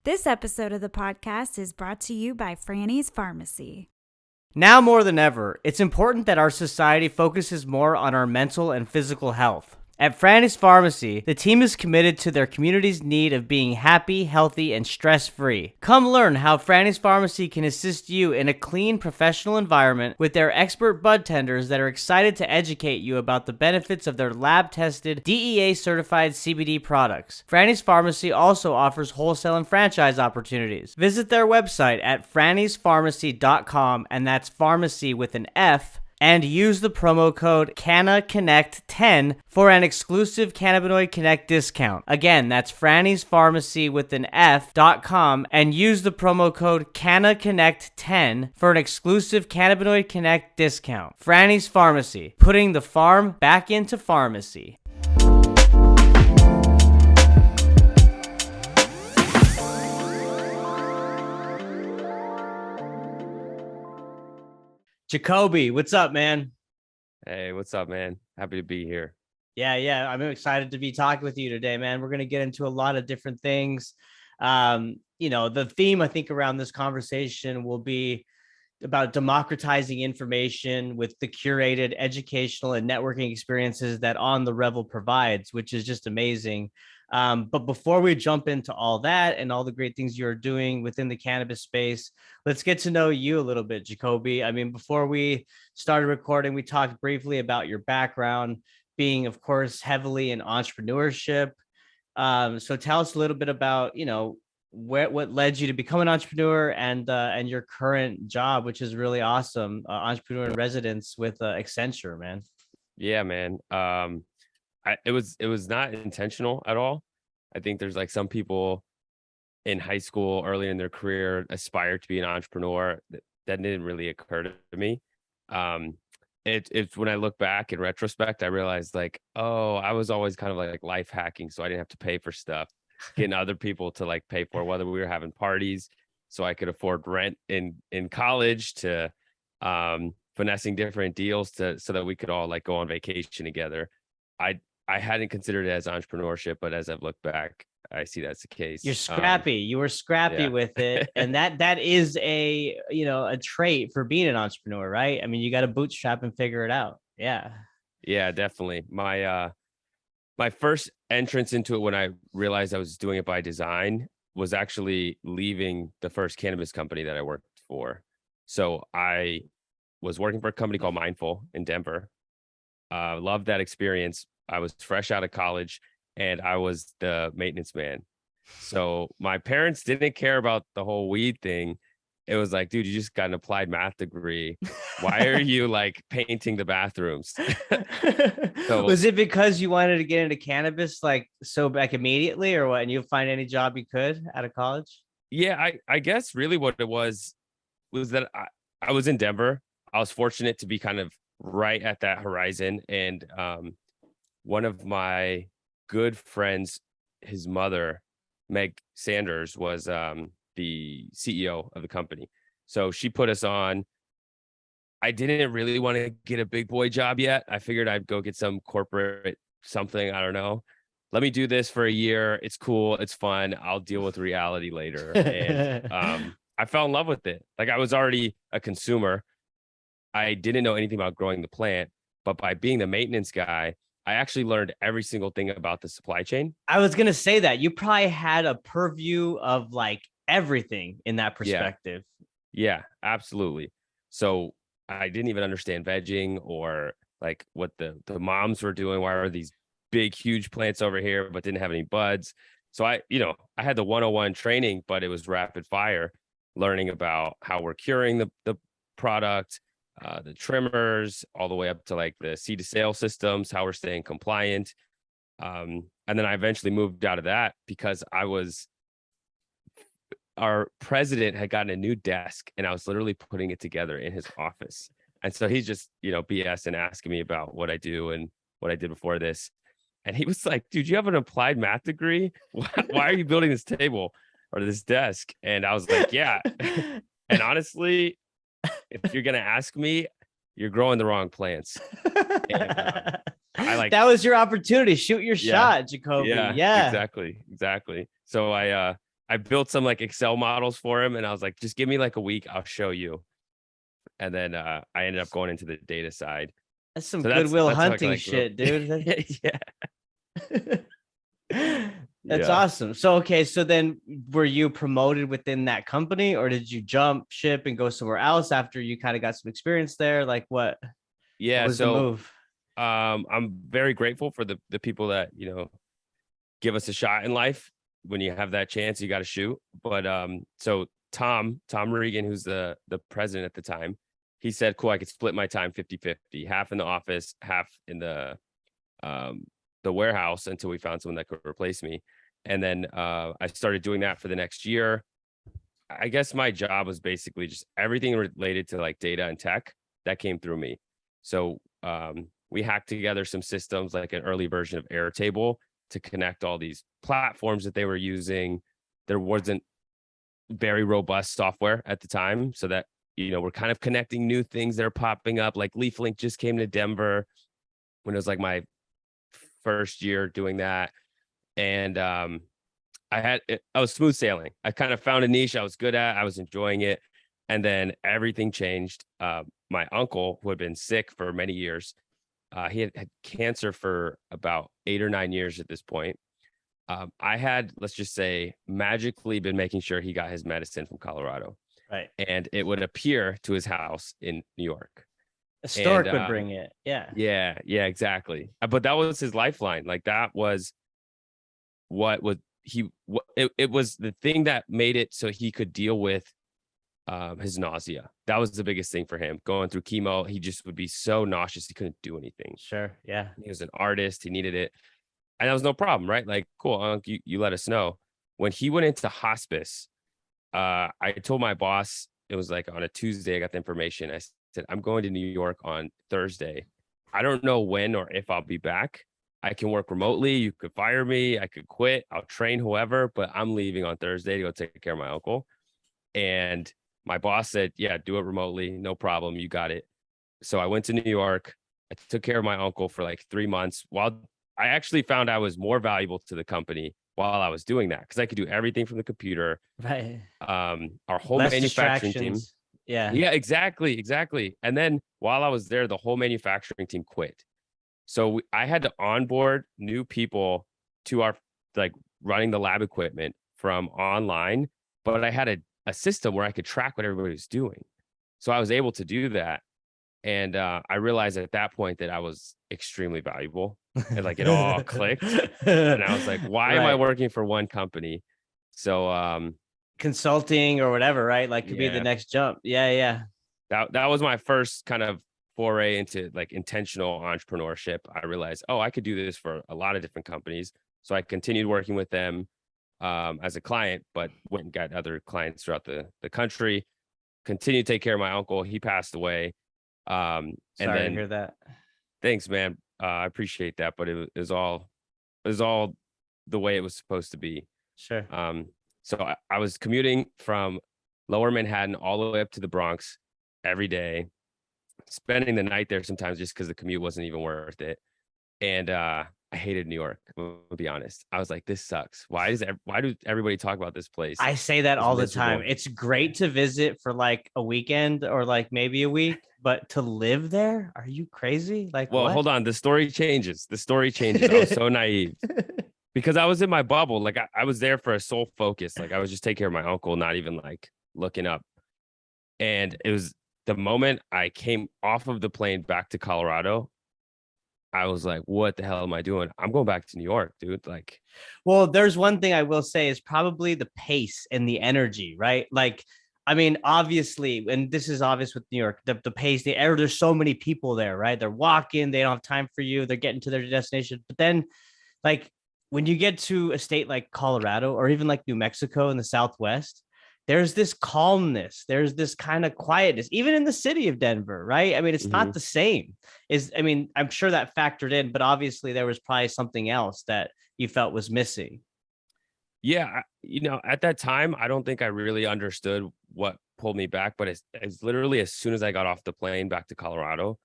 This episode of the podcast is brought to you by Franny's Pharmacy. Now more than ever, it's important that our society focuses more on our mental and physical health. At Franny's Pharmacy, the team is committed to their community's need of being happy, healthy, and stress-free. Come learn how Franny's Pharmacy can assist you in a clean, professional environment with their expert bud tenders that are excited to educate you about the benefits of their lab-tested, DEA-certified CBD products. Franny's Pharmacy also offers wholesale and franchise opportunities. Visit their website at frannysPharmacy.com, and that's pharmacy with an F, and use the promo code CannaConnect10 for an exclusive Cannabinoid Connect discount. Again, that's Franny's Pharmacy with an F.com and use the promo code CannaConnect10 for an exclusive Cannabinoid Connect discount. Franny's Pharmacy, putting the farm back into pharmacy. Jacobi, what's up, man? Hey, what's up, man? Happy to be here. Yeah. I'm excited to be talking with you today, man. We're going to get into a lot of different things. The theme, I think, around this conversation will be about democratizing information with the curated educational and networking experiences that On the Revel provides, which is just amazing. But before we jump into all that and all the great things you're doing within the cannabis space, let's get to know you a little bit, Jacobi. I mean, before we started recording, we talked briefly about your background being, of course, heavily in entrepreneurship. So tell us a little bit about, what led you to become an entrepreneur and your current job, which is really awesome, entrepreneur in residence with Accenture, man. Yeah, man. It was not intentional at all. I think there's like some people in high school early in their career aspire to be an entrepreneur. That didn't really occur to me. It's when I look back in retrospect, I realized like, oh, I was always kind of like life hacking, so I didn't have to pay for stuff, getting other people to like pay for, whether we were having parties so I could afford rent in college, to finessing different deals so that we could all like go on vacation together. I hadn't considered it as entrepreneurship, but as I've looked back, I see that's the case. You're scrappy. You were scrappy with it. And that is a trait for being an entrepreneur, right? I mean, you got to bootstrap and figure it out. Yeah. Yeah, definitely. My first entrance into it, when I realized I was doing it by design, was actually leaving the first cannabis company that I worked for. So I was working for a company called Mindful in Denver. Loved that experience. I was fresh out of college and I was the maintenance man. So my parents didn't care about the whole weed thing. It was like, dude, you just got an applied math degree. Why are you like painting the bathrooms? So, was it because you wanted to get into cannabis like immediately, or what? And you'll find any job you could out of college? Yeah, I guess really what it was that I was in Denver. I was fortunate to be kind of right at that horizon. And one of my good friends, his mother, Meg Sanders, was the CEO of the company. So she put us on. I didn't really want to get a big boy job yet. I figured I'd go get some corporate something. I don't know. Let me do this for a year. It's cool. It's fun. I'll deal with reality later. And I fell in love with it. Like, I was already a consumer. I didn't know anything about growing the plant, but by being the maintenance guy, I actually learned every single thing about the supply chain. I was going to say that you probably had a purview of like everything in that perspective. Yeah, absolutely. So I didn't even understand vegging or like what the moms were doing. Why are these big, huge plants over here, but didn't have any buds? So I had the 101 training, but it was rapid fire, learning about how we're curing the product, the trimmers, all the way up to like the seed to sale systems, how we're staying compliant. And then I eventually moved out of that because our president had gotten a new desk and I was literally putting it together in his office. And so he's just, BS and asking me about what I do and what I did before this. And he was like, dude, you have an applied math degree? Why are you building this table or this desk? And I was like, yeah. And honestly, if you're going to ask me, you're growing the wrong plants. And, that was your opportunity. Shoot your shot, Jacobi. Yeah, exactly. So I I built some like Excel models for him, and I was like, just give me like a week, I'll show you. And then I ended up going into the data side. That's some So Goodwill that's how I Hunting like grew up. shit, dude. Yeah. That's Yeah. awesome. So okay, so then were you promoted within that company, or did you jump ship and go somewhere else after you kind of got some experience there? Like what Yeah. was the So move? I'm very grateful for the people that, give us a shot in life. When you have that chance, you got to shoot. But so Tom Regan, who's the president at the time, he said, cool, I could split my time 50-50, half in the office, half in um the warehouse until we found someone that could replace me. And then I started doing that for the next year. I guess my job was basically just everything related to like data and tech that came through me. So we hacked together some systems like an early version of Airtable to connect all these platforms that they were using. There wasn't very robust software at the time, so that we're kind of connecting new things that are popping up. Like LeafLink just came to Denver when it was like my first year doing that, and I was smooth sailing. I kind of found a niche I was good at. I was enjoying it, and then everything changed. My uncle, who had been sick for many years, he had cancer for about 8 or 9 years at this point. I had, let's just say, magically been making sure he got his medicine from Colorado, Right. and it would appear to his house in New York. A And stork would bring it. Yeah. yeah, exactly. But that was his lifeline. Like that was what was it was the thing that made it so he could deal with his nausea. That was the biggest thing for him. Going through chemo, he just would be so nauseous he couldn't do anything. Sure. Yeah. He was an artist, he needed it. And that was no problem, right? Like, cool, you let us know. When he went into hospice, I told my boss, it was like on a Tuesday, I got the information. I said, I'm going to New York on Thursday. I don't know when or if I'll be back. I can work remotely. You could fire me. I could quit. I'll train whoever, but I'm leaving on Thursday to go take care of my uncle. And my boss said, yeah, do it remotely. No problem. You got it. So I went to New York. I took care of my uncle for like 3 months while I actually found I was more valuable to the company while I was doing that because I could do everything from the computer. Right. Our whole Less manufacturing team. distractions. Yeah. Yeah, exactly. And then while I was there, the whole manufacturing team quit. So I had to onboard new people to our like running the lab equipment from online, but I had a system where I could track what everybody was doing. So I was able to do that. And I realized at that point that I was extremely valuable and like it all clicked. And I was like, why am I Right. working for one company? So Consulting or whatever, right? Like could be the yeah, next jump. Yeah. Yeah. that was my first kind of foray into like intentional entrepreneurship. I realized, oh, I could do this for a lot of different companies. So I continued working with them as a client, but went and got other clients throughout the country. Continued to take care of my uncle. He passed away. And Sorry to then hear that. thanks, man. I appreciate that, but it was all the way it was supposed to be. Sure. So I was commuting from Lower Manhattan all the way up to the Bronx every day, spending the night there sometimes just because the commute wasn't even worth it. And I hated New York. I'll be honest. I was like, this sucks. Why do everybody talk about this place? I say that It's all the time. miserable. It's great to visit for like a weekend or like maybe a week, but to live there? Are you crazy? Like Well, what? hold on. The story changes. The story changes. I was so naive because I was in my bubble. Like I was there for a sole focus. Like I was just taking care of my uncle, not even like looking up. And it was the moment I came off of the plane back to Colorado, I was like, what the hell am I doing? I'm going back to New York, dude. Like, Well, there's one thing I will say is probably the pace and the energy, right? Like, I mean, obviously, and this is obvious with New York, the pace, the air, there's so many people there, right? They're walking, they don't have time for you, they're getting to their destination. But then, like, when you get to a state like Colorado or even like New Mexico in the Southwest, there's this calmness, there's this kind of quietness, even in the city of Denver, right? I mean, it's not mhm. the same. I mean, I'm sure that factored in, but obviously there was probably something else that you felt was missing. Yeah, at that time, I don't think I really understood what pulled me back, but it's literally as soon as I got off the plane back to Colorado,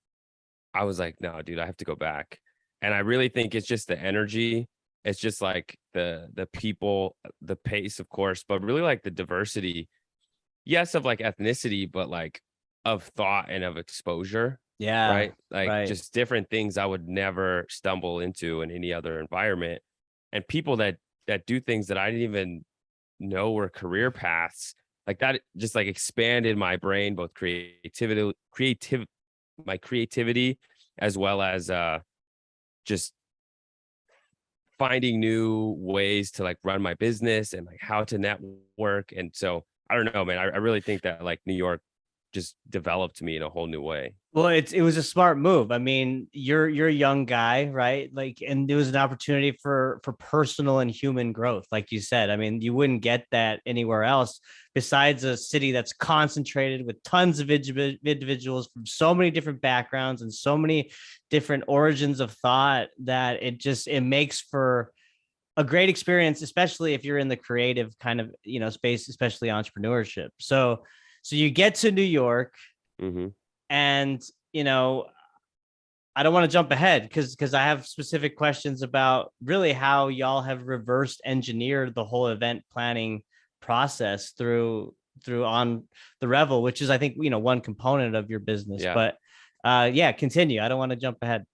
I was like, no, dude, I have to go back. And I really think it's just the energy. It's just like the people, the pace, of course, but really like the diversity, yes, of like ethnicity, but like of thought and of exposure, Yeah, right? Like right. just different things I would never stumble into in any other environment. And people that do things that I didn't even know were career paths. Like that just like expanded my brain, both my creativity, as well as just finding new ways to like run my business and like how to network. And so I don't know, man. I really think that like New York just developed me in a whole new way. Well, it was a smart move. I mean, you're a young guy, right? Like, and there was an opportunity for personal and human growth, like you said. I mean, you wouldn't get that anywhere else besides a city that's concentrated with tons of individuals from so many different backgrounds and so many different origins of thought that it makes for a great experience, especially if you're in the creative kind of space, especially entrepreneurship. So you get to New York Mm-hmm. and you know I don't want to jump ahead because I have specific questions about really how y'all have reversed engineered the whole event planning process through on the Revel, which is I think one component of your business. Yeah. But yeah, continue. I don't want to jump ahead.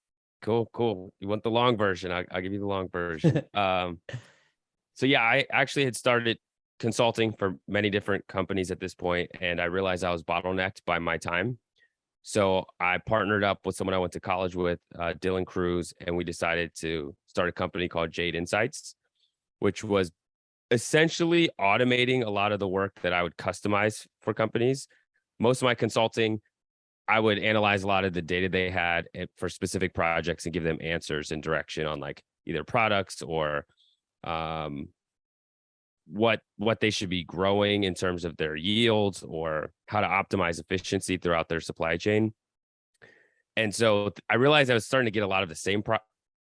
Cool. You want the long version? I'll give you the long version. So yeah, I actually had started consulting for many different companies at this point, and I realized I was bottlenecked by my time. So I partnered up with someone I went to college with, Dylan Cruz, and we decided to start a company called Jade Insights, which was essentially automating a lot of the work that I would customize for companies. Most of my consulting, I would analyze a lot of the data they had for specific projects and give them answers and direction on like either products or um, what they should be growing in terms of their yields or how to optimize efficiency throughout their supply chain. And so I realized I was starting to get a lot of the same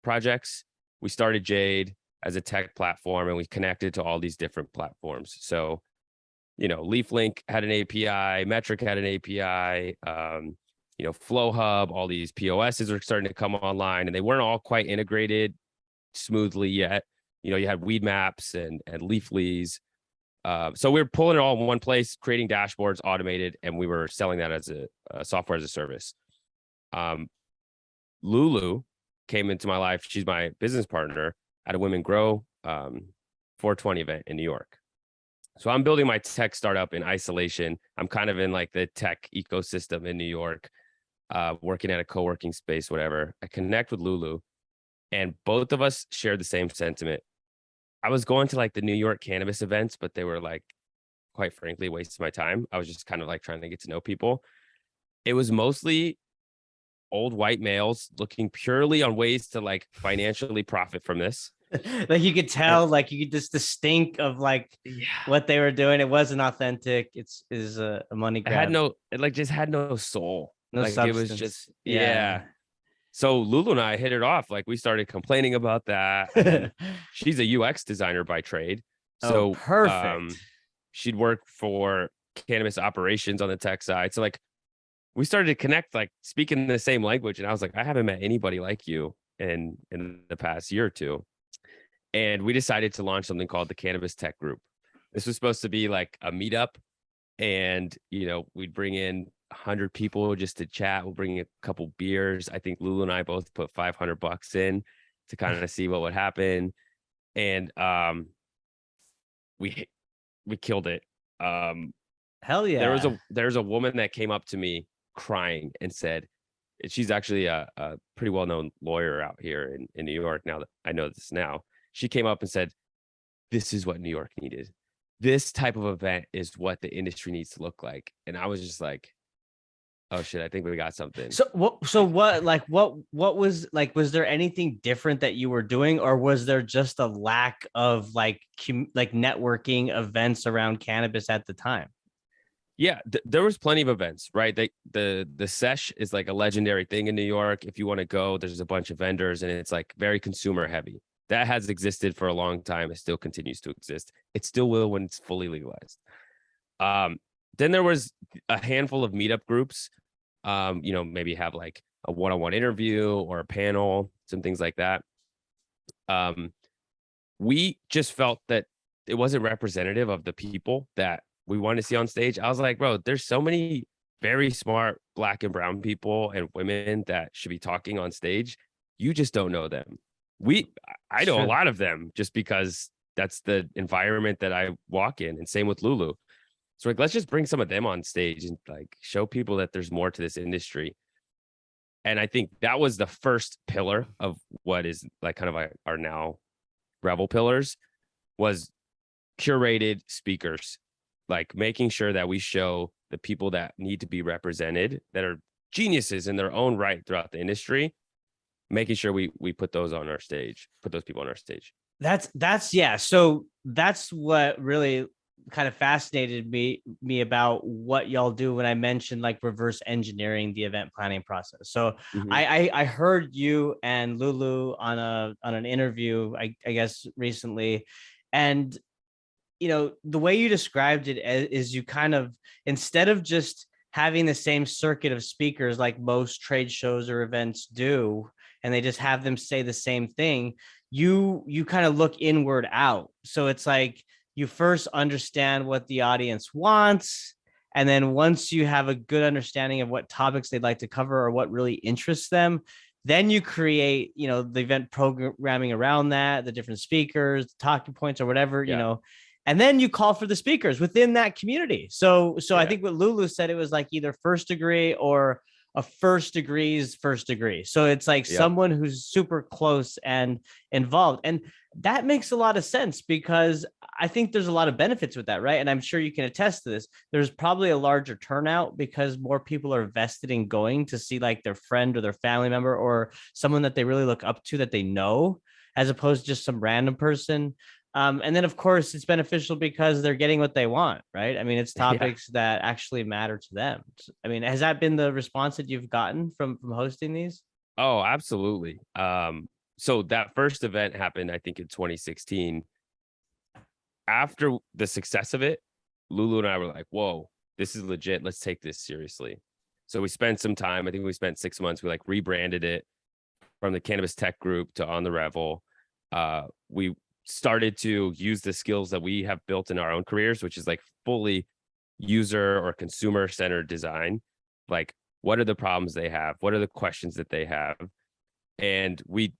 projects. We started Jade as a tech platform and we connected to all these different platforms. So, LeafLink had an API, Metric had an API, FlowHub, all these POSs are starting to come online and they weren't all quite integrated smoothly yet. You had Weed Maps and Leafly's. So we were pulling it all in one place, creating dashboards, automated, and we were selling that as a software as a service. Lulu came into my life. She's my business partner at a Women Grow 420 event in New York. So I'm building my tech startup in isolation. I'm kind of in like the tech ecosystem in New York, working at a co-working space, whatever. I connect with Lulu and both of us shared the same sentiment. I was going to like the New York cannabis events, but they were like, quite frankly, wasting my time. I was just kind of like trying to get to know people. It was mostly old white males looking purely on ways to like financially profit from this. Like you could tell, like you could just the stink of like Yeah, what they were doing. It wasn't authentic. Is a money grab, it like just had no soul. no Like it was just, substance. Yeah. yeah. So Lulu and I hit it off. Like we started complaining about that. And then she's a UX designer by trade. Oh, So perfect. she'd work for cannabis operations on the tech side. So like we started to connect, like speaking the same language. And I was like, I haven't met anybody like you in the past year or two. And we decided to launch something called the Cannabis Tech Group. This was supposed to be like a meetup. And, we'd bring in 100 people just to chat. We'll bring a couple beers. I think Lulu and I both put $500 in to kind of see what would happen. And we killed it. Hell yeah. There's a woman that came up to me crying and said, she's actually a pretty well-known lawyer out here in New York. Now that I know this now, she came up and said, this is what New York needed. This type of event is what the industry needs to look like. And I was just like, oh shit, I think we got something. What was like, was there anything different that you were doing, or was there just a lack of like networking events around cannabis at the time? Yeah, there was plenty of events, right? The sesh is like a legendary thing in New York. If you want to go, there's a bunch of vendors and it's like very consumer heavy. That has existed for a long time. It still continues to exist. It still will when it's fully legalized. Then there was a handful of meetup groups, maybe have like a one-on-one interview or a panel, some things like that. we just felt that it wasn't representative of the people that we want to see on stage. I was like, bro, there's so many very smart Black and brown people and women that should be talking on stage. You just don't know them. I know a Sure. lot of them just because that's the environment that I walk in, and same with Lulu. So like, let's just bring some of them on stage and like show people that there's more to this industry. And I think that was the first pillar of what is like kind of our now Revel pillars, was curated speakers, like making sure that we show the people that need to be represented, that are geniuses in their own right throughout the industry, making sure we put those on our stage, put those people on our stage. That's yeah. So that's what really kind of fascinated me about what y'all do when I mentioned like reverse engineering the event planning process. So Mhm. I heard you and Lulu on an interview, I guess recently, and the way you described it is you kind of, instead of just having the same circuit of speakers like most trade shows or events do, and they just have them say the same thing, you kind of look inward out. So it's like you first understand what the audience wants, and then once you have a good understanding of what topics they'd like to cover or what really interests them, then you create the event programming around that, the different speakers, talking points, or whatever, Yeah. and then you call for the speakers within that community. So I Yeah. think what Lulu said, it was like either first degree or a first degree's first degree. So it's like Yep. someone who's super close and involved. And that makes a lot of sense because I think there's a lot of benefits with that, right? And I'm sure you can attest to this. There's probably a larger turnout because more people are vested in going to see like their friend or their family member or someone that they really look up to that they know, as opposed to just some random person. And then, of course, it's beneficial because they're getting what they want, right? I mean, it's Yeah. topics that actually matter to them. I mean, has that been the response that you've gotten from hosting these? Oh, absolutely. So that first event happened, I think, in 2016. After the success of it, Lulu and I were like, whoa, this is legit. Let's take this seriously. So we spent some time. I think we spent 6 months. We like rebranded it from the Cannabis Tech Group to On the Revel. We started to use the skills that we have built in our own careers, which is like fully user or consumer centered design. Like, what are the problems they have? What are the questions that they have? And we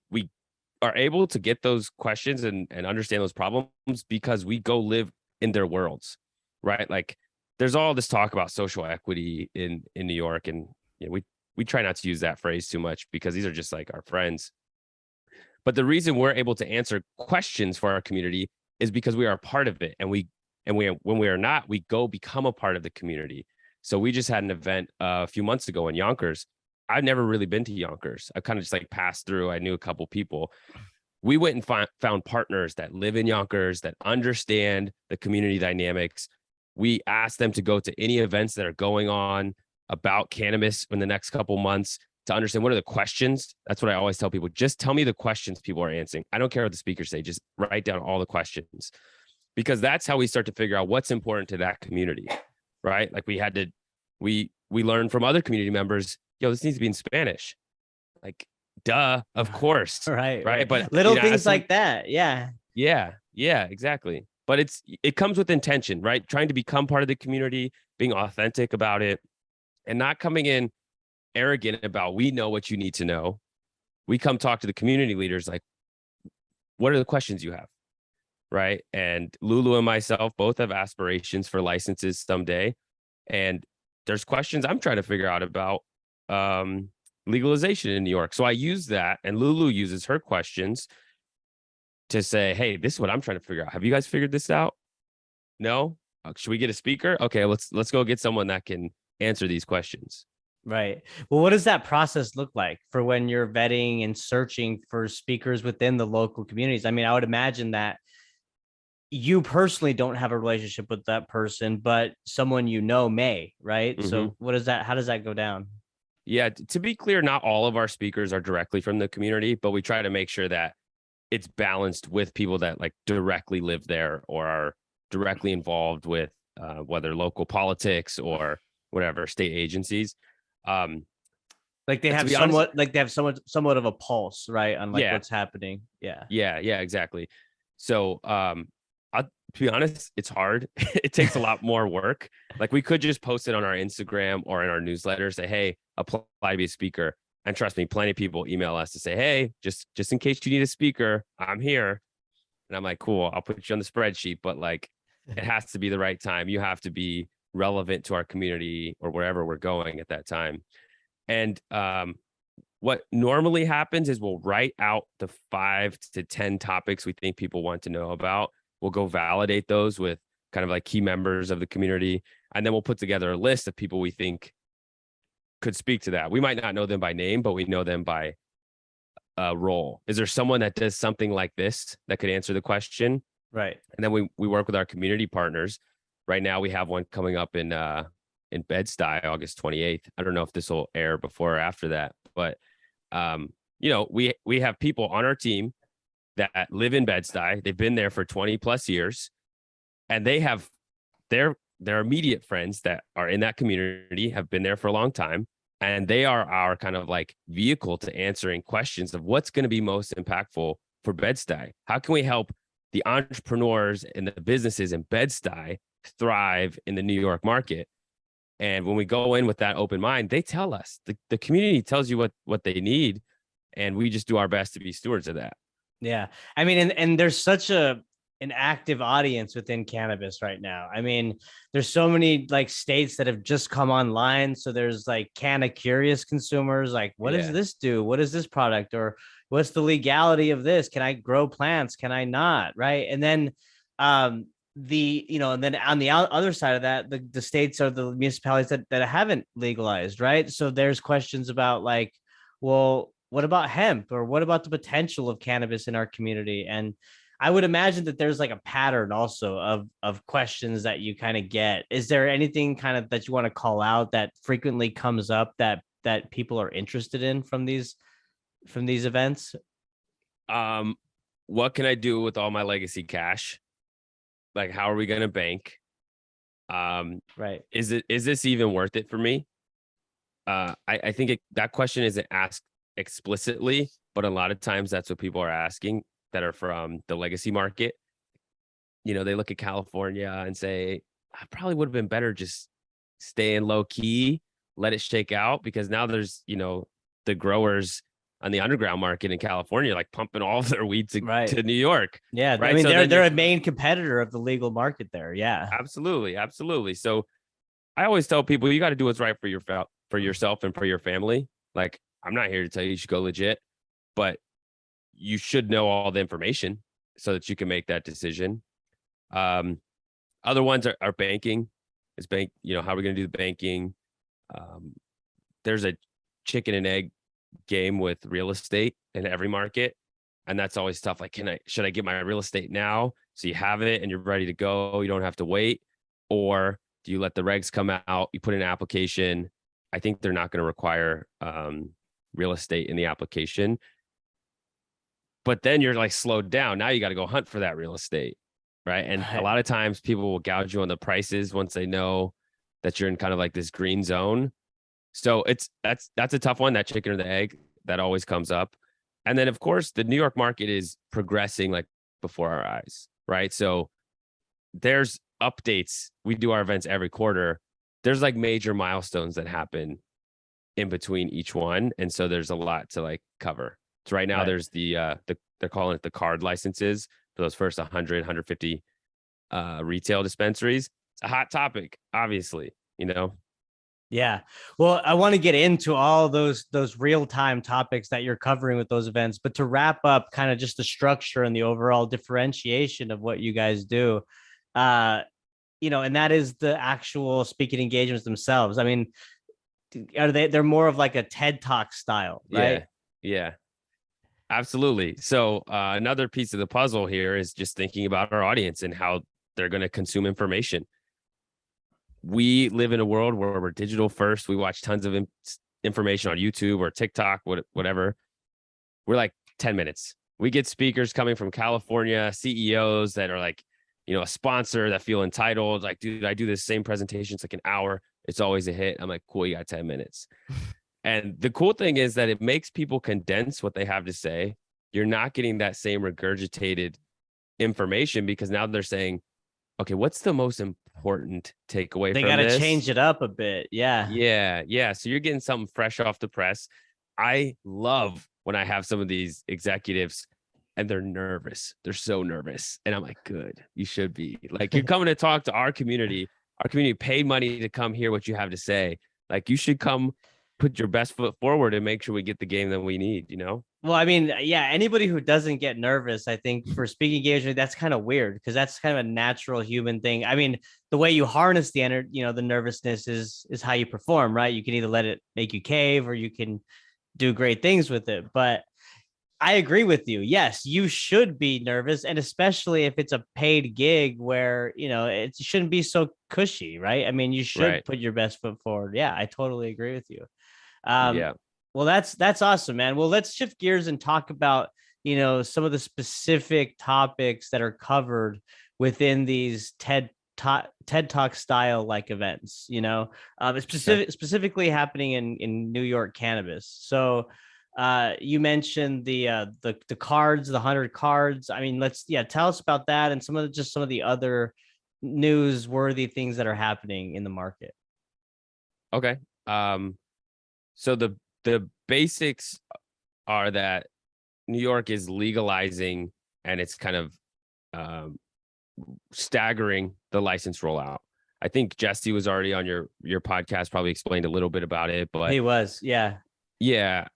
are able to get those questions and understand those problems because we go live in their worlds, right? Like, there's all this talk about social equity in New York, and we try not to use that phrase too much because these are just like our friends. But the reason we're able to answer questions for our community is because we are a part of it, and when we are not, we go become a part of the community. So we just had an event a few months ago in Yonkers. I've never really been to Yonkers. I kind of just like passed through. I knew a couple people. We went and found partners that live in Yonkers that understand the community dynamics. We asked them to go to any events that are going on about cannabis in the next couple months to understand what are the questions. That's what I always tell people. Just tell me the questions people are answering. I don't care what the speakers say. Just write down all the questions, because that's how we start to figure out what's important to that community, right? Like we learned from other community members, this needs to be in Spanish. Like, duh, of course. Right. But Little things like that. Yeah. yeah, exactly. But it comes with intention, right? Trying to become part of the community, being authentic about it, and not coming in arrogant about, we know what you need to know. We come talk to the community leaders like, what are the questions you have? Right. And Lulu and myself both have aspirations for licenses someday. And there's questions I'm trying to figure out about legalization in New York. So I use that, and Lulu uses her questions to say, hey, this is what I'm trying to figure out. Have you guys figured this out? No? Should we get a speaker? Okay, let's go get someone that can answer these questions. Right. Well, what does that process look like for when you're vetting and searching for speakers within the local communities? I mean, I would imagine that you personally don't have a relationship with that person, but someone may, right? Mm-hmm. So how does that go down? Yeah, to be clear, not all of our speakers are directly from the community, but we try to make sure that it's balanced with people that like directly live there or are directly involved with whether local politics or whatever state agencies. Like they To have be honest, somewhat of a pulse, right, on like yeah, what's happening. Yeah. yeah, exactly. So to be honest, it's hard. It takes a lot more work. Like we could just post it on our Instagram or in our newsletter, say, hey, apply to be a speaker. And trust me, plenty of people email us to say, hey, just in case you need a speaker, I'm here. And I'm like, cool, I'll put you on the spreadsheet, but like it has to be the right time. You have to be relevant to our community or wherever we're going at that time. And what normally happens is we'll write out the 5 to 10 topics we think people want to know about. We'll go validate those with kind of like key members of the community. And then we'll put together a list of people we think could speak to that. We might not know them by name, but we know them by role. Is there someone that does something like this that could answer the question? Right. And then we work with our community partners. Right now we have one coming up in Bed-Stuy, August 28th. I don't know if this will air before or after that, but we have people on our team that live in Bed-Stuy. They've been there for 20 plus years, and they have their immediate friends that are in that community have been there for a long time. And they are our kind of like vehicle to answering questions of what's going to be most impactful for Bed-Stuy. How can we help the entrepreneurs and the businesses in Bed-Stuy thrive in the New York market? And when we go in with that open mind, they tell us, the community tells you what they need. And we just do our best to be stewards of that. Yeah. I mean, and there's such an active audience within cannabis right now. I mean, there's so many like states that have just come online. So there's like canna curious consumers, like, what does this do? What is this product? Or what's the legality of this? Can I grow plants? Can I not? Right. And then and then on the other side of that, the states are the municipalities that haven't legalized, right? So there's questions about like, well, what about hemp, or what about the potential of cannabis in our community? And I would imagine that there's like a pattern also of questions that you kind of get. Is there anything kind of that you want to call out that frequently comes up that people are interested in from these events? What can I do with all my legacy cash? Like, how are we going to bank? Right. Is this even worth it for me? I think that question isn't asked explicitly, but a lot of times that's what people are asking that are from the legacy market. They look at California and say, I probably would have been better just staying low key, let it shake out, because now there's, the growers on the underground market in California, like pumping all of their weed to New York. Yeah. Right. I mean, so they're a main competitor of the legal market there. Yeah. Absolutely. Absolutely. So I always tell people, you got to do what's right for yourself and for your family. Like, I'm not here to tell you should go legit, but you should know all the information so that you can make that decision. Other ones are banking. Is bank, how are we going to do the banking? There's a chicken and egg game with real estate in every market. And that's always tough. Like, should I get my real estate now so you have it and you're ready to go? You don't have to wait. Or do you let the regs come out? You put in an application. I think they're not going to require real estate in the application. But then you're like slowed down. Now you got to go hunt for that real estate. Right. And a lot of times people will gouge you on the prices once they know that you're in kind of like this green zone. So that's a tough one, that chicken or the egg that always comes up. And then of course the New York market is progressing like before our eyes. Right. So there's updates. We do our events every quarter. There's like major milestones that happen in between each one. And so there's a lot to like cover. So right now there's they're calling it the card licenses for those first 100, 150 retail dispensaries. It's a hot topic, obviously, Yeah. Well, I want to get into all those real-time topics that you're covering with those events, but to wrap up kind of just the structure and the overall differentiation of what you guys do, and that is the actual speaking engagements themselves. I mean, they're more of like a TED Talk style, right? Yeah. Absolutely. So another piece of the puzzle here is just thinking about our audience and how they're going to consume information. We live in a world where we're digital first. We watch tons of information on YouTube or TikTok, whatever. We're like 10 minutes. We get speakers coming from California, CEOs that are like, a sponsor that feel entitled. Like, dude, I do this same presentation. It's like an hour. It's always a hit. I'm like, cool, you got 10 minutes. And the cool thing is that it makes people condense what they have to say. You're not getting that same regurgitated information, because now they're saying, okay, what's the most important takeaway They from got to this? change it up a bit. Yeah. Yeah. So you're getting something fresh off the press. I love when I have some of these executives and they're nervous. They're so nervous. And I'm like, good, you should be. Like, you're coming to talk to our community. Our community paid money to come hear what you have to say. Like, you should come put your best foot forward and make sure we get the game that we need, you know? Well, I mean, yeah, anybody who doesn't get nervous, I think for speaking engagement, that's kind of weird because that's kind of a natural human thing. I mean, the way you harness the energy, the nervousness is how you perform, right? You can either let it make you cave or you can do great things with it. But I agree with you. Yes, you should be nervous, and especially if it's a paid gig where, it shouldn't be so cushy, right? I mean, you should Right. put your best foot forward. Yeah, I totally agree with you. Um, Yeah. well, that's awesome, man. Well, let's shift gears and talk about, some of the specific topics that are covered within these TED Talk style like events. It's Okay. specifically happening in New York cannabis. So, you mentioned the cards, the 100 cards. I mean, tell us about that and some of the other newsworthy things that are happening in the market. Okay. So the basics are that New York is legalizing, and it's kind of um, staggering the license rollout. I think Jesse was already on your podcast, probably explained a little bit about it, but He was, yeah. yeah,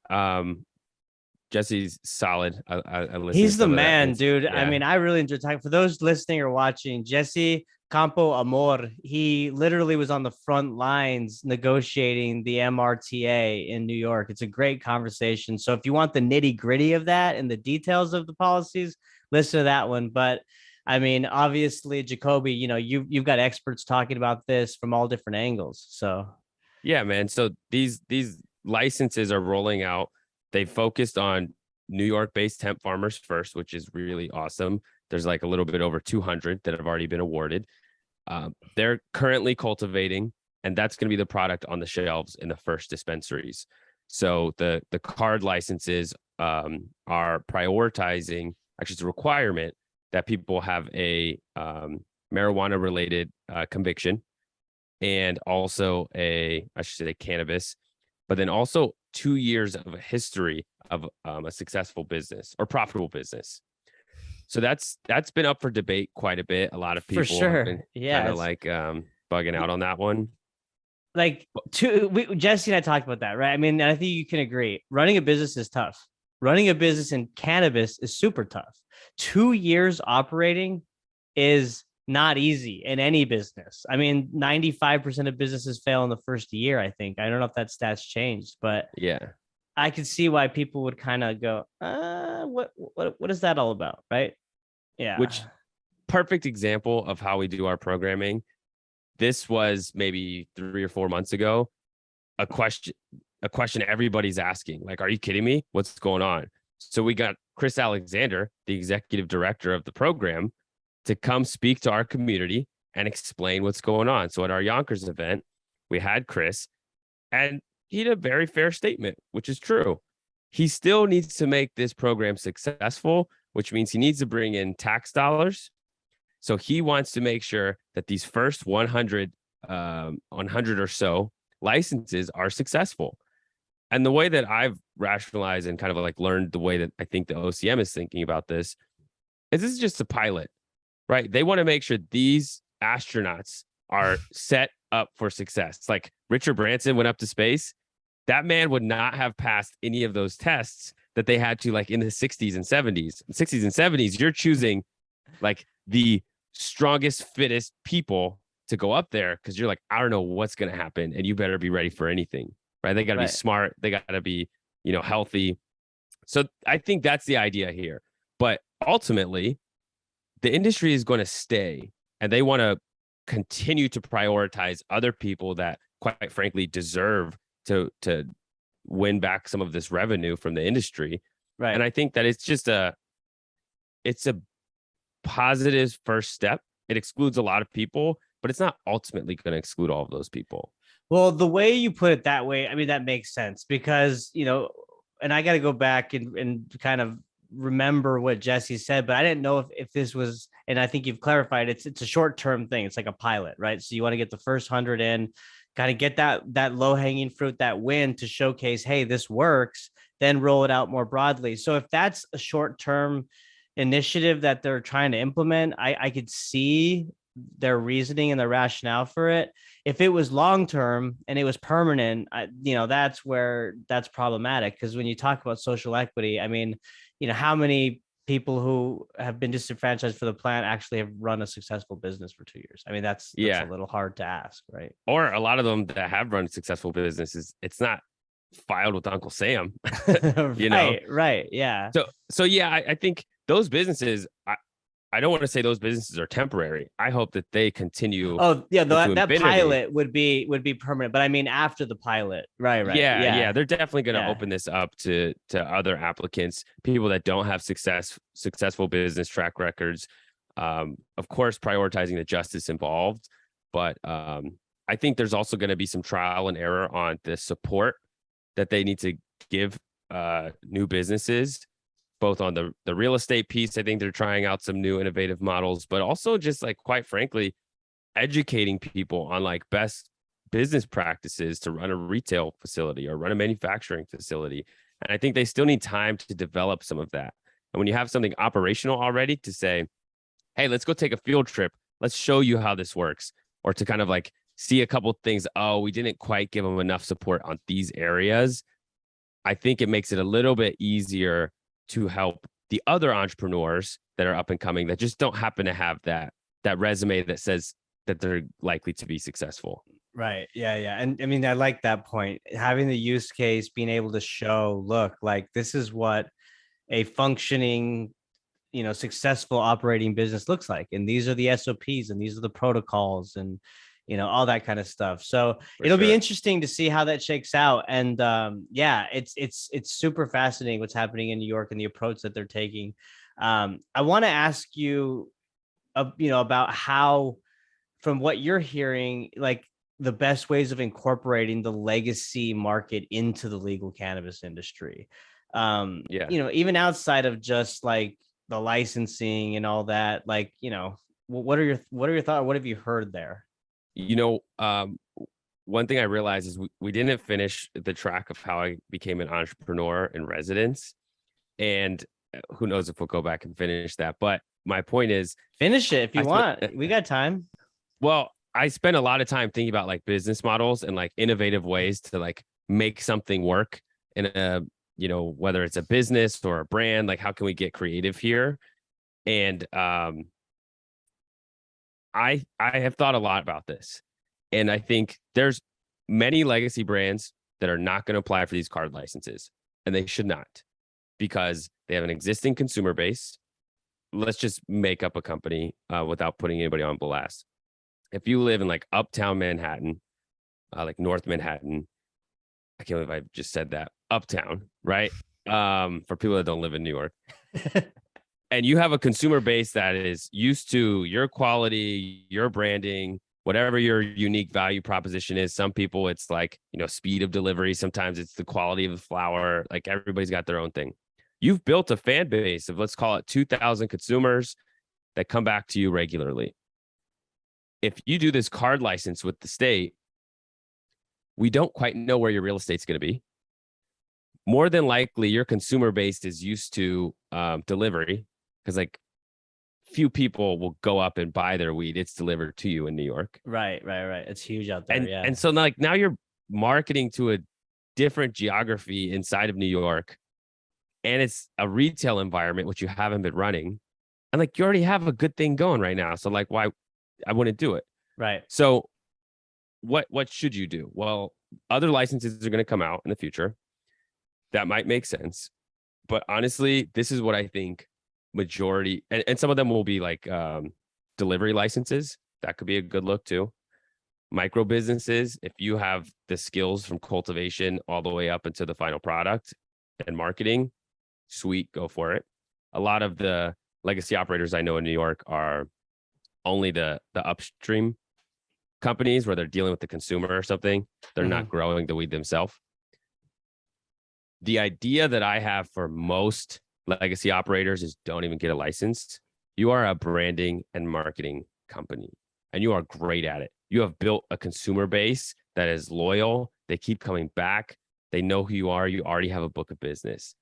Jesse's solid. I listened to He's the some of that. man, It's dude. I yeah, mean, I really enjoy talking. For those listening or watching, Jesse Campo Amor, he literally was on the front lines negotiating the MRTA in New York. It's a great conversation. So if you want the nitty gritty of that and the details of the policies, listen to that one. But I mean, obviously, Jacobi, you've got experts talking about this from all different angles. So yeah, man. So these licenses are rolling out. They focused on New York-based hemp farmers first, which is really awesome. There's like a little bit over 200 that have already been awarded. They're currently cultivating, and that's going to be the product on the shelves in the first dispensaries. So the card licenses are prioritizing. Actually, it's a requirement that people have a marijuana related conviction, and also I should say cannabis, but then also 2 years of a history of a successful business or profitable business. So that's been up for debate quite a bit. A lot of for people have been sure, yeah, kind of it's like bugging out on that one. like Jesse and I talked about that, right? I mean, I think you can agree. Running a business is tough. Running a business in cannabis is super tough. 2 years operating is not easy in any business. I mean, 95% of businesses fail in the first year, I think. I don't know if that stats changed, but Yeah, I could see why people would kind of go, what is that all about? Right. Yeah. which perfect example of how we do our programming. This was maybe 3 or 4 months ago. A question, a question everybody's asking, like, are you kidding me? What's going on? So we got Chris Alexander, the executive director of the program, to come speak to our community and explain what's going on. So at our Yonkers event, we had Chris, and he had a very fair statement, which is true. He still needs to make this program successful, which means he needs to bring in tax dollars. So he wants to make sure that these first 100 or so licenses are successful. And the way that I've rationalized and kind of like learned the way that I think the OCM is thinking about this is just a pilot, right? They want to make sure these astronauts are set up for success. Like Richard Branson went up to space. That man would not have passed any of those tests that they had to, like in the 60s and 70s. In 60s and 70s, you're choosing like the strongest, fittest people to go up there because you're like, I don't know what's going to happen, and you better be ready for anything, right? They got to be Right. smart. They got to be, healthy. So I think that's the idea here. But ultimately, the industry is going to stay, and they want to continue to prioritize other people that, quite frankly, deserve to win back some of this revenue from the industry. Right. And I think that it's a positive first step. It excludes a lot of people, but it's not ultimately going to exclude all of those people. Well, the way you put it that way, I mean, that makes sense because, and I got to go back and kind of remember what Jesse said, but I didn't know if this was, and I think you've clarified it's a short-term thing. It's like a pilot, right? So you want to get the first 100 in, kind of get that low-hanging fruit, that win to showcase, hey, this works, then roll it out more broadly. So if that's a short-term initiative that they're trying to implement, I could see their reasoning and their rationale for it. If it was long term and it was permanent, that's where that's problematic. Because when you talk about social equity, I mean, how many people who have been disenfranchised for the plant actually have run a successful business for 2 years? I mean, that's a little hard to ask, right? Or a lot of them that have run successful businesses, it's not filed with Uncle Sam. Right. Yeah. So yeah, I think those businesses, I don't want to say those businesses are temporary. I hope that they continue. Oh yeah, that infinity. pilot would be permanent, but I mean after the pilot, right? Yeah. They're definitely going to open this up to other applicants, people that don't have successful business track records. Of course, prioritizing the justice involved, but I think there's also going to be some trial and error on the support that they need to give new businesses, both on the real estate piece. I think they're trying out some new innovative models, but also just like, quite frankly, educating people on like best business practices to run a retail facility or run a manufacturing facility. And I think they still need time to develop some of that. And when you have something operational already, to say, hey, let's go take a field trip. Let's show you how this works. Or to kind of like see a couple things. Oh, we didn't quite give them enough support on these areas. I think it makes it a little bit easier to help the other entrepreneurs that are up and coming that just don't happen to have that resume that says that they're likely to be successful. Right. Yeah. And I mean, I like that point. Having the use case, being able to show, look, like this is what a functioning, successful operating business looks like. And these are the SOPs and these are the protocols and, all that kind of stuff. So it'll be interesting to see how that shakes out. And it's super fascinating what's happening in New York and the approach that they're taking. I want to ask you, about how, from what you're hearing, like the best ways of incorporating the legacy market into the legal cannabis industry. Even outside of just like the licensing and all that, like, what are your thoughts? What have you heard there? One thing I realized is we didn't finish the track of how I became an entrepreneur in residence. And who knows if we'll go back and finish that. But my point is, finish it if you want. We got time. Well, I spent a lot of time thinking about like business models and like innovative ways to like make something work in a, whether it's a business or a brand, like how can we get creative here? And I have thought a lot about this, and I think there's many legacy brands that are not going to apply for these card licenses, and they should not, because they have an existing consumer base. Let's just make up a company without putting anybody on blast. If you live in like uptown Manhattan, like North Manhattan, I can't believe I just said that, uptown, right? For people that don't live in New York. And you have a consumer base that is used to your quality, your branding, whatever your unique value proposition is. Some people, it's like, speed of delivery. Sometimes it's the quality of the flower. Like everybody's got their own thing. You've built a fan base of, let's call it 2,000 consumers that come back to you regularly. If you do this card license with the state, we don't quite know where your real estate's going to be. More than likely, your consumer base is used to delivery, because like few people will go up and buy their weed. It's delivered to you in New York. Right. It's huge out there. And so like now you're marketing to a different geography inside of New York, and it's a retail environment, which you haven't been running. And like, you already have a good thing going right now. So like, why I wouldn't do it. Right. So what should you do? Well, other licenses are going to come out in the future. That might make sense. But honestly, this is what I think majority, and some of them will be like delivery licenses. That could be a good look too. Micro businesses, if you have the skills from cultivation all the way up into the final product and marketing, sweet, go for it. A lot of the legacy operators I know in New York are only the upstream companies where they're dealing with the consumer or something. They're not growing the weed themselves. The idea that I have for most legacy operators is don't even get a license. You are a branding and marketing company, and you are great at it. You have built a consumer base that is loyal. They keep coming back. They know who you are. You already have a book of business.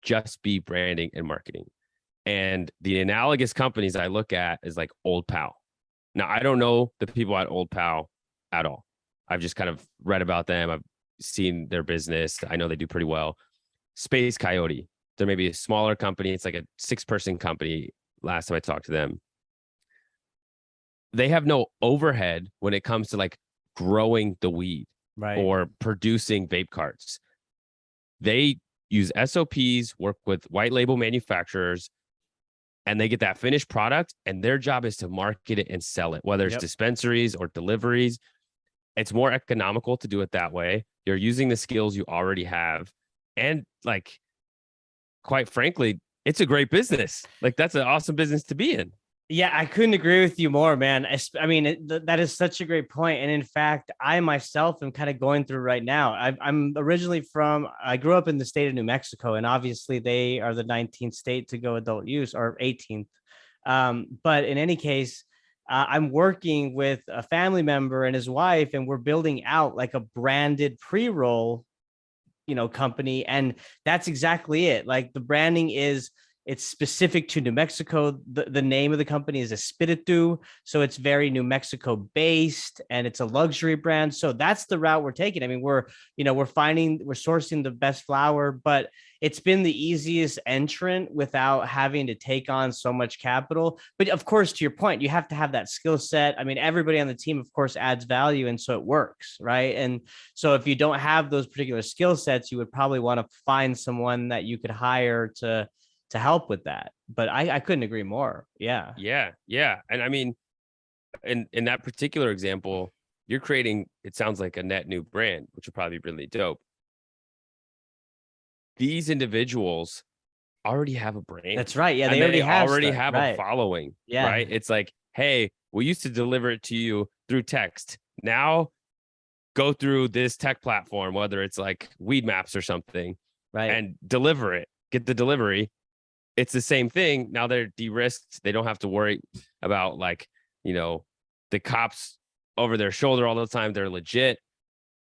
Just be branding and marketing. And the analogous companies I look at is like Old Pal. Now, I don't know the people at Old Pal at all. I've just kind of read about them. I've seen their business. I know they do pretty well. Space Coyote. There may be a smaller company. It's like a 6-person company. Last time I talked to them, they have no overhead when it comes to like growing the weed or producing vape carts. They use SOPs, work with white label manufacturers, and they get that finished product. And their job is to market it and sell it, whether it's dispensaries or deliveries. It's more economical to do it that way. You're using the skills you already have. And like, quite frankly, it's a great business. Like, that's an awesome business to be in. Yeah, I couldn't agree with you more, man. I mean, that is such a great point. And in fact, I myself am kind of going through right now. I'm originally I grew up in the state of New Mexico, and obviously they are the 19th state to go adult use, or 18th. But in any case, I'm working with a family member and his wife, and we're building out like a branded pre-roll, company. And that's exactly it. Like, the branding it's specific to New Mexico. The name of the company is Espiritu. So it's very New Mexico based, and it's a luxury brand. So that's the route we're taking. I mean, we're sourcing the best flower, but it's been the easiest entrant without having to take on so much capital. But of course, to your point, you have to have that skill set. I mean, everybody on the team, of course, adds value. And so it works, right? And so if you don't have those particular skill sets, you would probably want to find someone that you could hire to help with that. But I couldn't agree more. Yeah. Yeah. And I mean, in that particular example, you're creating, it sounds like a net new brand, which would probably be really dope. These individuals already have a brand. That's right. Yeah, they already have a following. Yeah. Right. It's like, hey, we used to deliver it to you through text. Now go through this tech platform, whether it's like Weed Maps or something, right, and deliver it. Get the delivery. It's the same thing. Now they're de-risked. They don't have to worry about like, the cops over their shoulder all the time. They're legit,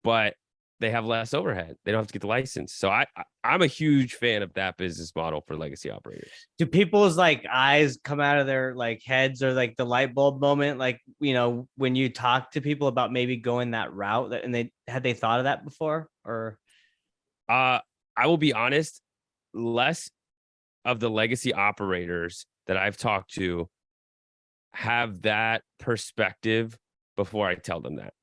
but they have less overhead. They don't have to get the license. So I'm a huge fan of that business model for legacy operators. Do people's like eyes come out of their like heads, or like the light bulb moment? Like, when you talk to people about maybe going that route, and they thought of that before? Or I will be honest, less of the legacy operators that I've talked to have that perspective before I tell them that.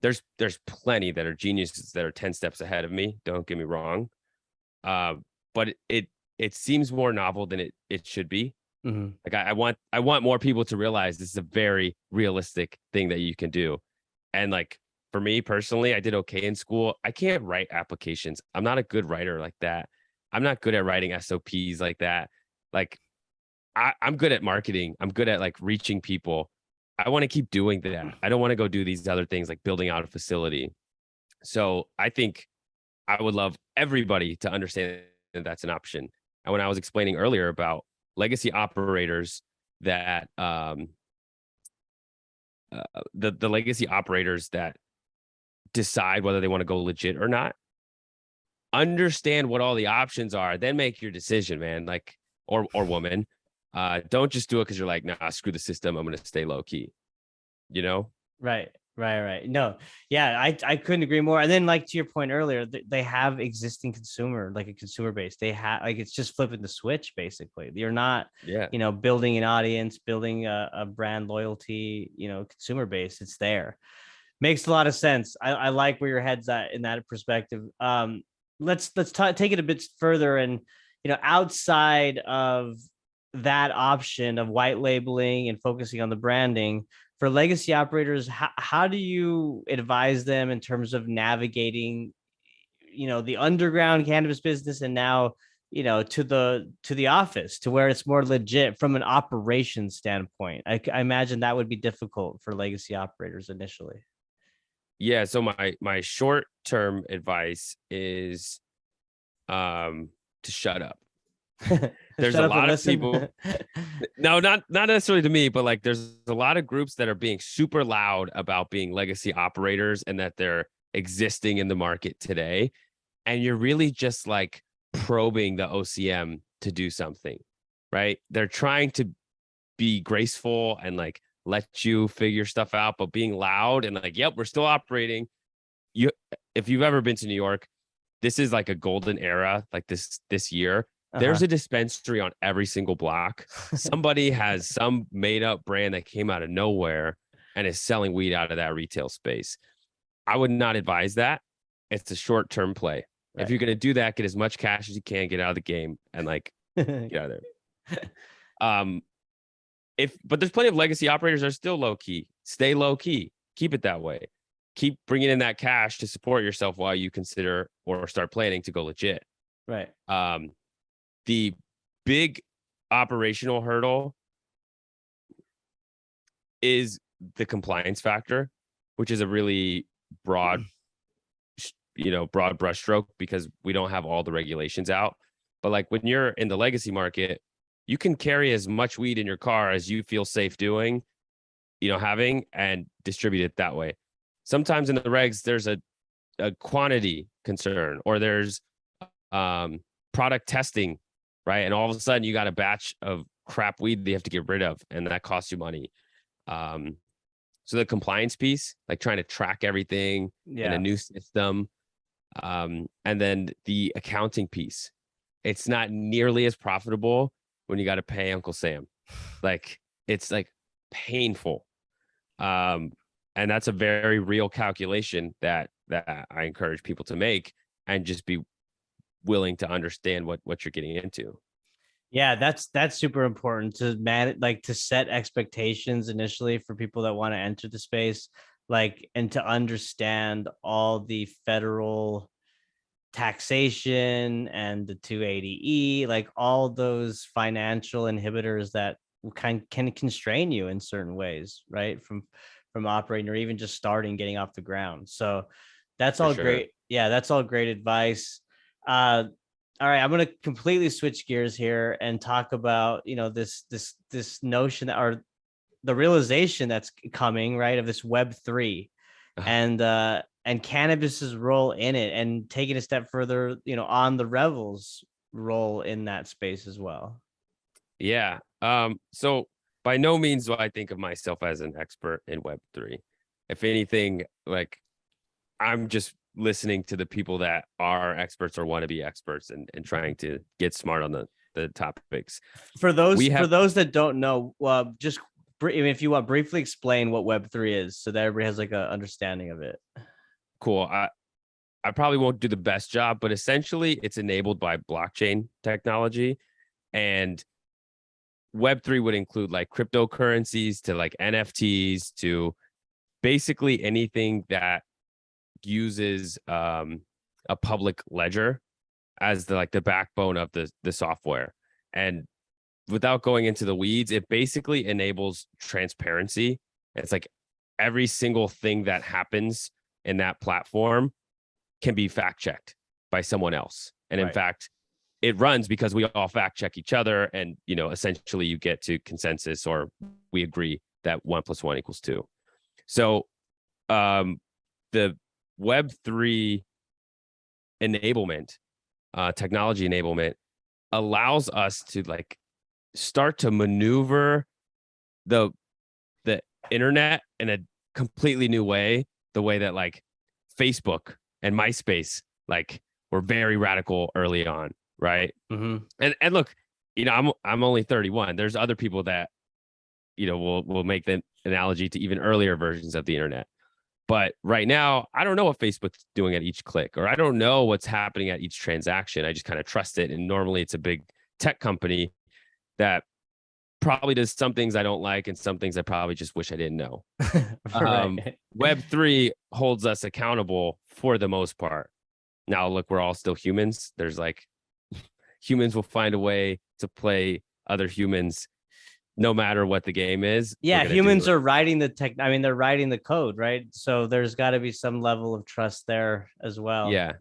There's plenty that are geniuses that are 10 steps ahead of me. Don't get me wrong. But it seems more novel than it should be. Mm-hmm. Like I want more people to realize this is a very realistic thing that you can do. And like, for me personally, I did okay in school. I can't write applications. I'm not a good writer like that. I'm not good at writing SOPs like that. Like, I'm good at marketing. I'm good at like reaching people. I want to keep doing that. I don't want to go do these other things like building out a facility. So I think I would love everybody to understand that that's an option. And when I was explaining earlier about legacy operators that the legacy operators that decide whether they want to go legit or not, understand what all the options are, then make your decision, man. Like, or woman. Don't just do it because you're like, nah, screw the system. I'm going to stay low key, Right. No, yeah, I couldn't agree more. And then, like, to your point earlier, they have existing a consumer base. They have, like, it's just flipping the switch, basically. You're not, building an audience, building a brand loyalty, consumer base. It's there. Makes a lot of sense. I like where your head's at in that perspective. Let's take it a bit further, and outside of that option of white labeling and focusing on the branding for legacy operators, how do you advise them in terms of navigating the underground cannabis business, and now to the office, to where it's more legit from an operations standpoint? I imagine that would be difficult for legacy operators initially. Yeah. So my short-term advice is to shut up. There's Shut a up and lot of listen. people. No, not necessarily to me, but like there's a lot of groups that are being super loud about being legacy operators and that they're existing in the market today. And you're really just like probing the OCM to do something, right? They're trying to be graceful and like let you figure stuff out, but being loud and like, yep, we're still operating. You, if you've ever been to New York, this is like a golden era, like this year. There's a dispensary on every single block. Somebody has some made up brand that came out of nowhere and is selling weed out of that retail space. I would not advise that. It's a short term play. Right. If you're going to do that, get as much cash as you can, get out of the game, and like get out of there. But there's plenty of legacy operators that are still low key. Stay low key. Keep it that way. Keep bringing in that cash to support yourself while you consider or start planning to go legit. Right. The big operational hurdle is the compliance factor, which is a really broad brushstroke because we don't have all the regulations out. But like when you're in the legacy market, you can carry as much weed in your car as you feel safe doing, having, and distribute it that way. Sometimes in the regs, there's a quantity concern or there's product testing, right? And all of a sudden you got a batch of crap weed that you have to get rid of, and that costs you money. So the compliance piece, like trying to track everything in a new system, and then the accounting piece, it's not nearly as profitable when you got to pay Uncle Sam. Like it's like painful. And that's a very real calculation that I encourage people to make and just be willing to understand what you're getting into. Yeah, that's super important to to set expectations initially for people that want to enter the space, like, and to understand all the federal taxation and the 280E, like all those financial inhibitors that can constrain you in certain ways, right? From operating or even just starting, getting off the ground. So that's all great. Yeah, that's all great advice. All right, I'm going to completely switch gears here and talk about, this notion that, or the realization that's coming, right, of this Web3 and cannabis's role in it, and taking a step further, on the Revel's role in that space as well. Yeah. So by no means do I think of myself as an expert in Web3. If anything, like I'm just listening to the people that are experts or want to be experts and trying to get smart on the topics. For those that don't know, just if you want, briefly explain what Web3 is so that everybody has like a understanding of it. Cool. I probably won't do the best job, but essentially it's enabled by blockchain technology, and Web3 would include like cryptocurrencies to like NFTs to basically anything that uses a public ledger as the backbone of the software. And without going into the weeds, it basically enables transparency. It's like every single thing that happens in that platform can be fact checked by someone else. And in fact, it runs because we all fact check each other, and essentially you get to consensus, or we agree that 1 + 1 = 2. So the Web3 enablement, technology enablement, allows us to like start to maneuver the internet in a completely new way, the way that like Facebook and MySpace like were very radical early on, right? Mm-hmm. And look, I'm only 31. There's other people that will make the analogy to even earlier versions of the internet. But right now, I don't know what Facebook's doing at each click, or I don't know what's happening at each transaction. I just kind of trust it. And normally it's a big tech company that probably does some things I don't like and some things I probably just wish I didn't know. Web3 holds us accountable for the most part. Now, look, we're all still humans. There's like humans will find a way to play other humans no matter what the game is. Yeah, humans are writing the tech. I mean, they're writing the code, right? So there's got to be some level of trust there as well. Yeah.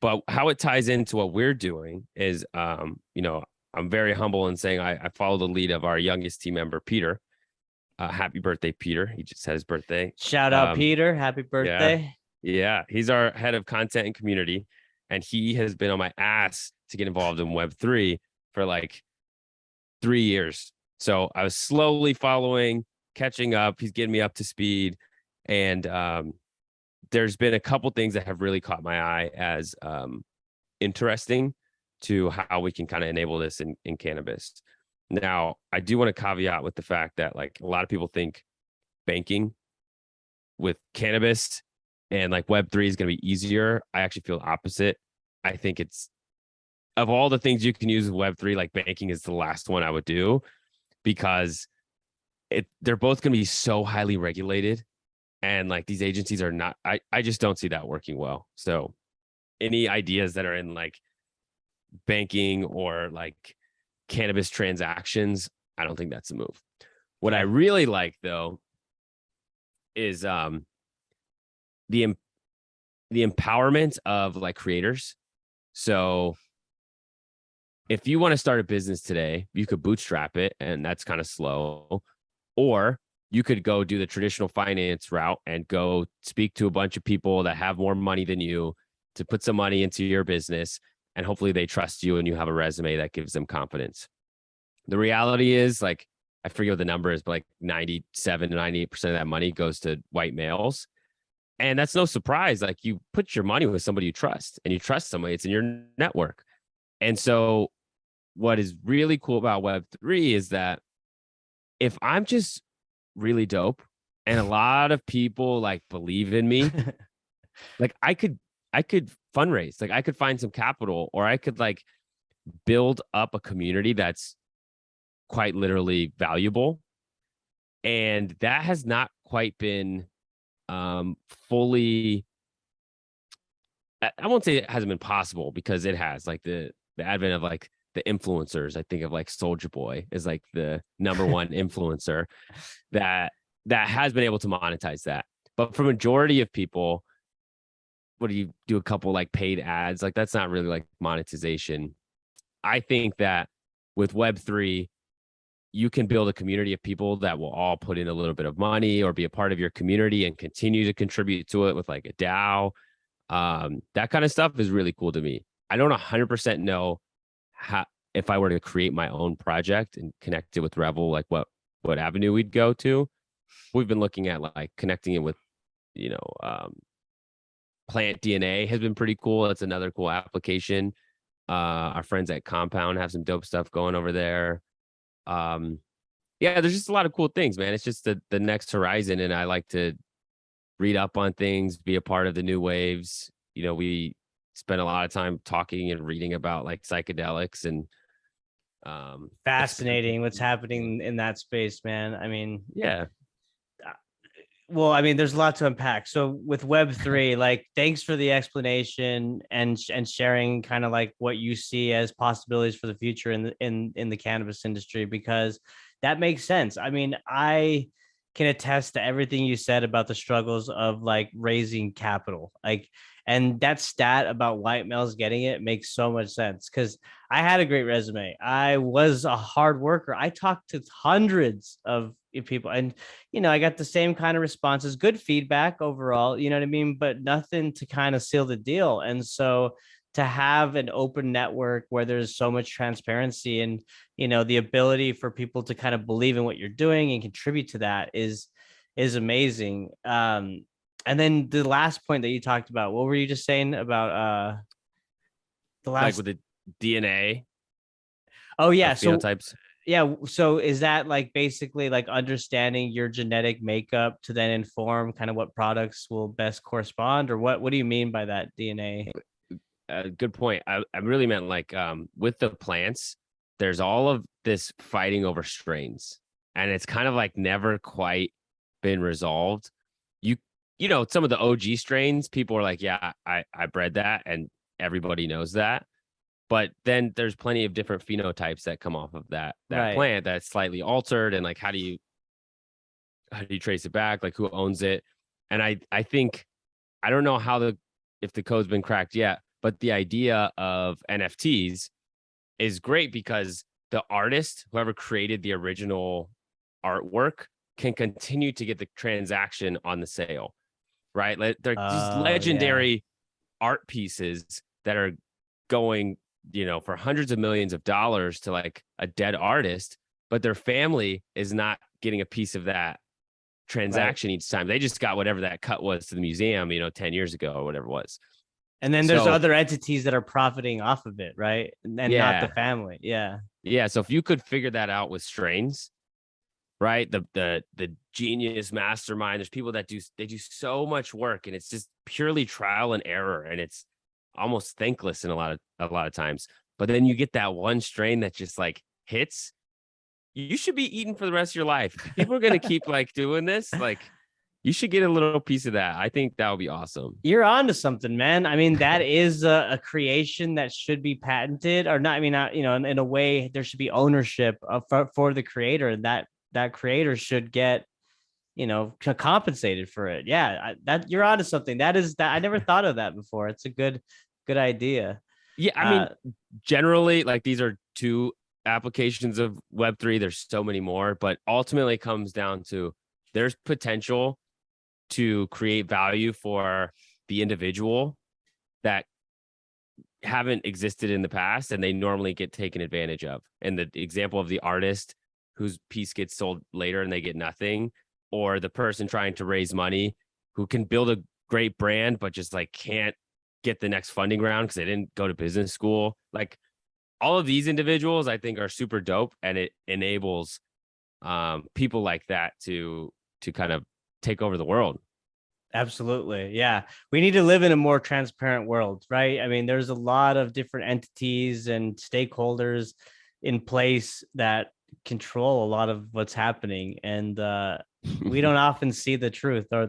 But how it ties into what we're doing is, I'm very humble in saying I follow the lead of our youngest team member, Peter. Happy birthday, Peter. He just had his birthday. Shout out, Peter. Happy Yeah. birthday. Yeah. He's our head of content and community. And he has been on my ass to get involved in Web3 for like 3 years. So I was slowly following, catching up. He's getting me up to speed. And there's been a couple things that have really caught my eye as interesting to how we can kind of enable this in cannabis. Now, I do want to caveat with the fact that like a lot of people think banking with cannabis and like Web3 is going to be easier. I actually feel opposite. I think it's, of all the things you can use with Web3, like banking is the last one I would do, because they're both going to be so highly regulated, and like these agencies are not, I just don't see that working well. So any ideas that are in like banking or like cannabis transactions, I don't think that's a move. What I really like though is the empowerment of like creators. So if you want to start a business today, you could bootstrap it, and that's kind of slow. Or you could go do the traditional finance route and go speak to a bunch of people that have more money than you to put some money into your business. And hopefully they trust you and you have a resume that gives them confidence. The reality is, like, I forget what the number is, but like 97 to 98% of that money goes to white males. And that's no surprise. Like, you put your money with somebody you trust, and you trust somebody, it's in your network. And so what is really cool about Web3 is that if I'm just really dope and a lot of people like believe in me, like I could fundraise, like I could find some capital, or I could like build up a community that's quite literally valuable. And that has not quite been fully, I won't say it hasn't been possible, because it has. Like the advent of like the influencers, I think of like Soldier Boy is like the number one influencer that has been able to monetize that. But for majority of people, what do a couple like paid ads, like that's not really like monetization. I think that with Web3, you can build a community of people that will all put in a little bit of money or be a part of your community and continue to contribute to it with like a DAO. That kind of stuff is really cool to me. I don't 100% know how, if I were to create my own project and connect it with Revel, like what avenue we'd go to. We've been looking at like connecting it with, plant DNA has been pretty cool. That's another cool application. Our friends at Compound have some dope stuff going over there. Yeah, there's just a lot of cool things, man. It's just the next horizon, and I like to read up on things, be a part of the new waves. We spend a lot of time talking and reading about like psychedelics and Fascinating what's happening in that space, man. I mean, yeah. Well, I mean, there's a lot to unpack. So with Web3, like, thanks for the explanation and sharing kind of like what you see as possibilities for the future in the cannabis industry, because that makes sense. I mean, I can attest to everything you said about the struggles of like raising capital. Like, and that stat about white males getting it makes so much sense, because I had a great resume. I was a hard worker. I talked to hundreds of people, and I got the same kind of responses, good feedback overall, you know what I mean, but nothing to kind of seal the deal. And so to have an open network where there's so much transparency and the ability for people to kind of believe in what you're doing and contribute to that is amazing. And then the last point that you talked about, what were you just saying about the last, like with the DNA? Oh yeah, so phenotypes. yeah, so is that like basically like understanding your genetic makeup to then inform kind of what products will best correspond, or what do you mean by that DNA? Good point. I really meant like with the plants, there's all of this fighting over strains, and it's kind of like never quite been resolved. Some of the OG strains, people are like, yeah, I bred that, and everybody knows that. But then there's plenty of different phenotypes that come off of that Right. plant that's slightly altered, and like how do you trace it back? Like, who owns it? And I think, I don't know if the code's been cracked yet, But the idea of NFTs is great because the artist, whoever created the original artwork, can continue to get the transaction on the sale, right? They're these Oh, yeah. legendary art pieces that are going, for hundreds of millions of dollars to like a dead artist, but their family is not getting a piece of that Right. transaction each time. They just got whatever that cut was to the museum, 10 years ago or whatever it was. And then there's So, other entities that are profiting off of it, right? And not the yeah. family. Yeah. Yeah. So if you could figure that out with strains, right? The genius mastermind, there's people that do so much work, and it's just purely trial and error, and it's almost thankless in a lot of times. But then you get that one strain that just like hits, you should be eating for the rest of your life. People are gonna keep like doing this. Like, you should get a little piece of that. I think that would be awesome. You're on to something, man. I mean, that is a creation that should be patented, or not. I mean, not, in a way, there should be ownership for the creator. That creator should get, compensated for it. Yeah, that you're on to something. That I never thought of that before. It's a good idea. Yeah, I mean, generally, like, these are two applications of Web3. There's so many more, but ultimately it comes down to there's potential to create value for the individual that haven't existed in the past, and they normally get taken advantage of. And the example of the artist whose piece gets sold later and they get nothing, or the person trying to raise money who can build a great brand but just like can't get the next funding round because they didn't go to business school. Like, all of these individuals I think are super dope, and it enables people like that to kind of take over the world. Absolutely. Yeah. We need to live in a more transparent world, right? I mean, there's a lot of different entities and stakeholders in place that control a lot of what's happening. And we don't often see the truth or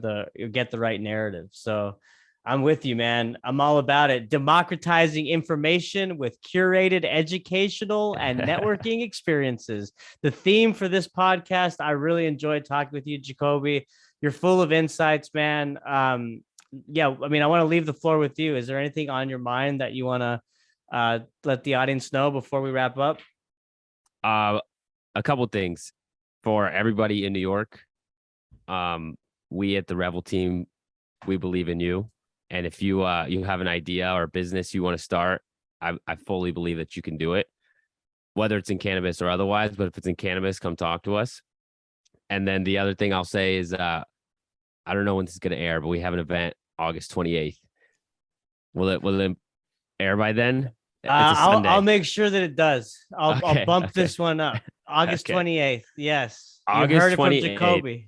get the right narrative. So I'm with you, man. I'm all about it. Democratizing information with curated educational and networking experiences. The theme for this podcast, I really enjoyed talking with you, Jacobi. You're full of insights, man. Yeah, I mean, I want to leave the floor with you. Is there anything on your mind that you want to let the audience know before we wrap up? A couple things for everybody in New York. We at the Revel team, we believe in you. And if you have an idea or a business you want to start, I fully believe that you can do it, whether it's in cannabis or otherwise. But if it's in cannabis, come talk to us. And then the other thing I'll say is, I don't know when this is going to air, but we have an event August 28th. Will it air by then? It's a Sunday. I'll make sure that it does. I'll bump Okay. this one up. August 28th. Yes. You August heard it from 28th. Jacobi.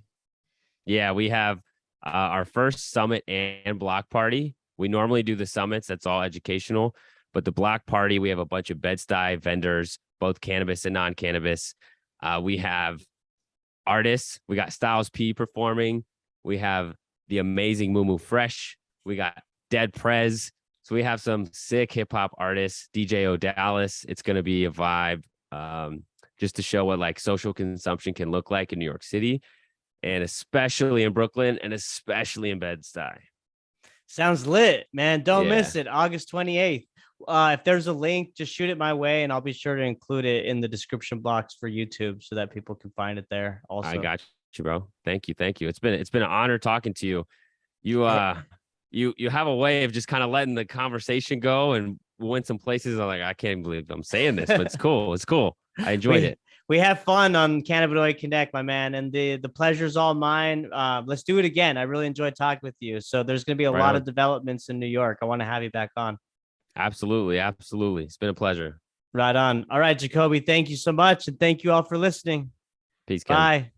Yeah, we have our first summit and block party. We normally do the summits. That's all educational. But the block party, we have a bunch of Bed-Stuy vendors, both cannabis and non-cannabis. We have artists. We got Styles P performing. We have the amazing Moo Fresh. We got Dead Prez. So we have some sick hip hop artists, DJ O'Dallas. It's going to be a vibe, just to show what like social consumption can look like in New York City, and especially in Brooklyn, and especially in Bed-Stuy. Sounds lit, man. Don't miss it. August 28th. If there's a link, just shoot it my way, and I'll be sure to include it in the description box for YouTube so that people can find it there. Also, I got you, bro. Thank you. It's been an honor talking to you. You have a way of just kind of letting the conversation go, and we went some places. I'm like, I can't believe I'm saying this, but it's cool. It's cool. I enjoyed it. We have fun on Cannabinoid Connect, my man, and the pleasure's all mine. Let's do it again. I really enjoyed talking with you. So there's going to be a lot of developments in New York. I want to have you back on. Absolutely. It's been a pleasure. Right on. All right, Jacobi, thank you so much, and thank you all for listening. Peace, Ken. Bye.